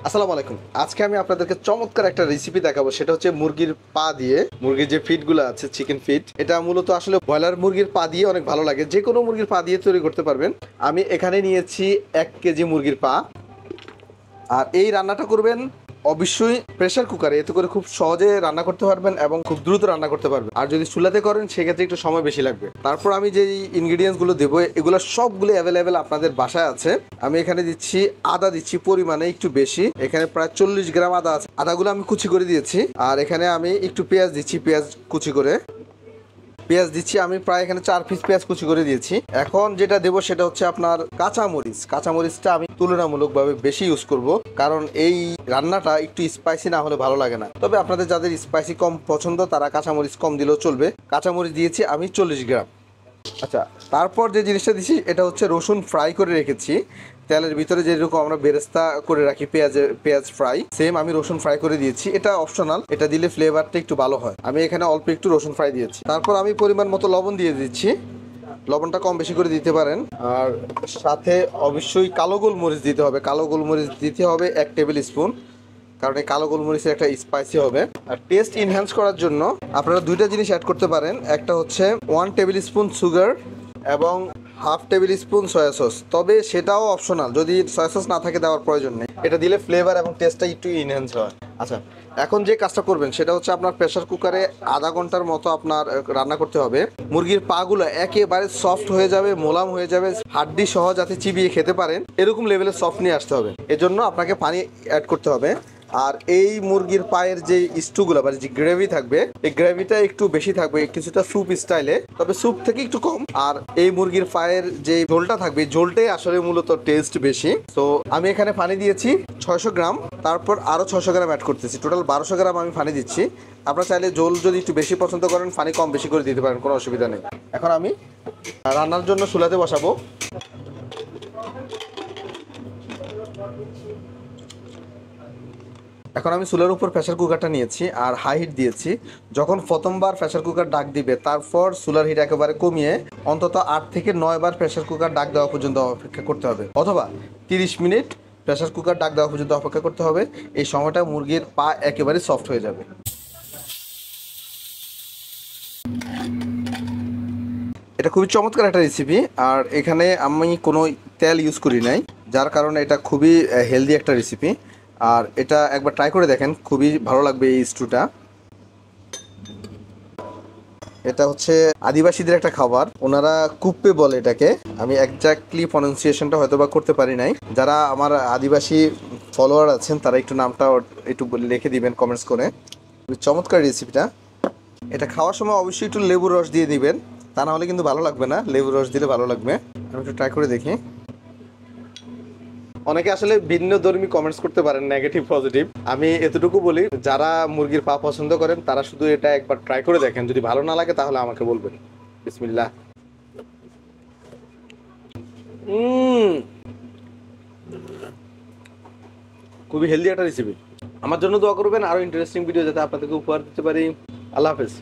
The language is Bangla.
আসসালামু আলাইকুম। আজকে আমি আপনাদেরকে চমৎকার একটা রেসিপি দেখাবো, সেটা হচ্ছে মুরগির পা দিয়ে। মুরগির যে ফিটগুলো আছে, চিকেন ফিট, এটা মূলত আসলে ব্রয়লার মুরগির পা দিয়ে অনেক ভালো লাগে, যে কোনো মুরগির পা দিয়ে তৈরি করতে পারবেন। আমি এখানে নিয়েছি 1 কেজি মুরগির পা। আর এই রান্নাটা করবেন অবশ্যই প্রেসার কুকারে, এতে করে খুব সহজে রান্না করতে পারবেন এবং খুব দ্রুত রান্না করতে পারবেন। আর যদি চুলাতে করেন সেক্ষেত্রে একটু সময় বেশি লাগবে। তারপর আমি যে ইনগ্রিডিয়েন্টসগুলো দেবো, এগুলো সবগুলো অ্যাভেলেবেল আপনাদের বাসায় আছে। আমি এখানে দিচ্ছি আদা, দিচ্ছি পরিমাণে একটু বেশি, এখানে প্রায় 40 গ্রাম আদা আছে। আদাগুলো আমি কুচি করে দিয়েছি। আর এখানে আমি একটু পেঁয়াজ দিচ্ছি, পেঁয়াজ কুচি করে। পেঁয়াজ দিচ্ছি আমি প্রায় এখানে 4 পিস পেঁয়াজ কুচি করে দিয়েছি। এখন যেটা দেবো সেটা হচ্ছে আপনার কাঁচামরিচ। কাঁচামরিচটা আমি তুলনামূলকভাবে বেশি ইউজ করব, কারণ এই রান্নাটা একটু স্পাইসি না হলে ভালো লাগে না। তবে আপনাদের যাদের স্পাইসি কম পছন্দ তারা কাঁচামরিচ কম দিলেও চলবে। কাঁচামরিচ দিয়েছি আমি 40 গ্রাম। আচ্ছা, তারপর যে জিনিসটা দিচ্ছি এটা হচ্ছে রসুন ফ্রাই করে রেখেছি তেলের ভিতরে, যেরকম আমরা বেরেস্তা করে রাখি পেঁয়াজ ফ্রাই, সেম আমি রসুন ফ্রাই করে দিয়েছি। এটা অপশনাল, এটা দিলে ফ্লেভারটা একটু ভালো হয়। আমি এখানে অল্প একটু রসুন ফ্রাই দিয়েছি। তারপর আমি পরিমাণ মতো লবণ দিয়ে দিচ্ছি, লবণটা কম বেশি করে দিতে পারেন। আর সাথে অবশ্যই কালো গোলমরিচ দিতে হবে। কালো গোলমরিচ দিতে হবে 1 টেবিল স্পুন, কারণ এই কালো গোলমরিচের একটা স্পাইসি হবে। আর টেস্ট ইনহ্যান্স করার জন্য আপনারা দুইটা জিনিস অ্যাড করতে পারেন। একটা হচ্ছে 1 টেবিল স্পুন সুগার এবং half table spoon soya sauce. তবে সেটাও অপশনাল, যদি সয়া সস না থাকে দেওয়ার প্রয়োজন নেই। এটা দিলে ফ্লেভার এবং টেস্টটা একটু ইনহ্যান্স হয়। আচ্ছা, এখন যে কাজটা করবেন সেটা হচ্ছে আপনার প্রেসার কুকারে আধা ঘন্টার মতো আপনার রান্না করতে হবে। মুরগির পাগুলো একেবারে সফট হয়ে যাবে, মোলাম হয়ে যাবে, হাড্ডি সহ যাতে চিবিয়ে খেতে পারেন এরকম লেভেলের সফট নিয়ে আসতে হবে। এজন্য আপনাকে পানি অ্যাড করতে হবে। আর এই মুরগির পায়ের যে স্টুগুলো বা যে গ্রেভি থাকবে, এই গ্রেভিটা একটু বেশি থাকবে, কিছুটা স্যুপ স্টাইলে, তবে স্যুপ থেকে একটু কম। আর এই মুরগির পায়ের যে ঝোলটা থাকবে, ঝোলটাই আসলে মূলত টেস্ট বেশি। তো আমি এখানে পানি দিয়েছি 600 গ্রাম, তারপর আরও 600 গ্রাম অ্যাড করতেছি, টোটাল 1200 গ্রাম আমি পানি দিচ্ছি। আপনারা চাইলে ঝোল যদি একটু বেশি পছন্দ করেন পানি কম বেশি করে দিতে পারেন, কোনো অসুবিধা নেই। এখন আমি রান্নার জন্য চুলাতে বসাবো। এখন আমি চুলার উপর প্রেসার কুকারটা নিয়েছি আর হাই হিট দিয়েছি। যখন প্রথমবার প্রেসার কুকার ডাক দিবে তারপর চুলার হিট একেবারে কমিয়ে অন্তত 8 থেকে 9 বার প্রেসার কুকার ডাক দেওয়া পর্যন্ত অপেক্ষা করতে হবে, অথবা 30 মিনিট প্রেসার কুকার ডাক দেওয়া পর্যন্ত অপেক্ষা করতে হবে। এই সময়টা মুরগির পা একেবারে সফট হয়ে যাবে। এটা খুবই চমৎকার একটা রেসিপি। আর এখানে আমি কোনো তেল ইউজ করি নাই, যার কারণে এটা খুবই হেলদি একটা রেসিপি। আর এটা একবার ট্রাই করে দেখেন, খুবই ভালো লাগবে এই স্টুটা। এটা হচ্ছে আদিবাসীদের একটা খাবার, ওনারা কুপ্পে বলে এটাকে। আমি এক্স্যাক্টলি প্রনাউন্সিয়েশনটা হয়তো বা করতে পারি নাই। যারা আমার আদিবাসী ফলোয়ার আছেন তারা একটু নামটা একটু লিখে দিবেন কমেন্টস করে। চমৎকার রেসিপিটা। এটা খাওয়ার সময় অবশ্যই একটু লেবুর রস দিয়ে দিবেন, তা না হলে কিন্তু ভালো লাগবে না। লেবুর রস দিলে ভালো লাগবে। আমি একটু ট্রাই করে দেখি। অনেকে আসলে ভিন্ন ধর্মী কমেন্টস করতে পারেন, নেগেটিভ পজিটিভ। আমি এতটুকু বলি, যারা মুরগির পা পছন্দ করেন তারা শুধু এটা একবার ট্রাই করে দেখেন, যদি ভালো না লাগে তাহলে আমাকে বলবেন। বিসমিল্লাহ। খুবই হেলদি একটা রেসিপি। আমার জন্য দোয়া করবেন, আরো ইন্টারেস্টিং ভিডিও যাতে আপনাদেরকে উপহার দিতে পারি। আল্লাহ হাফেজ।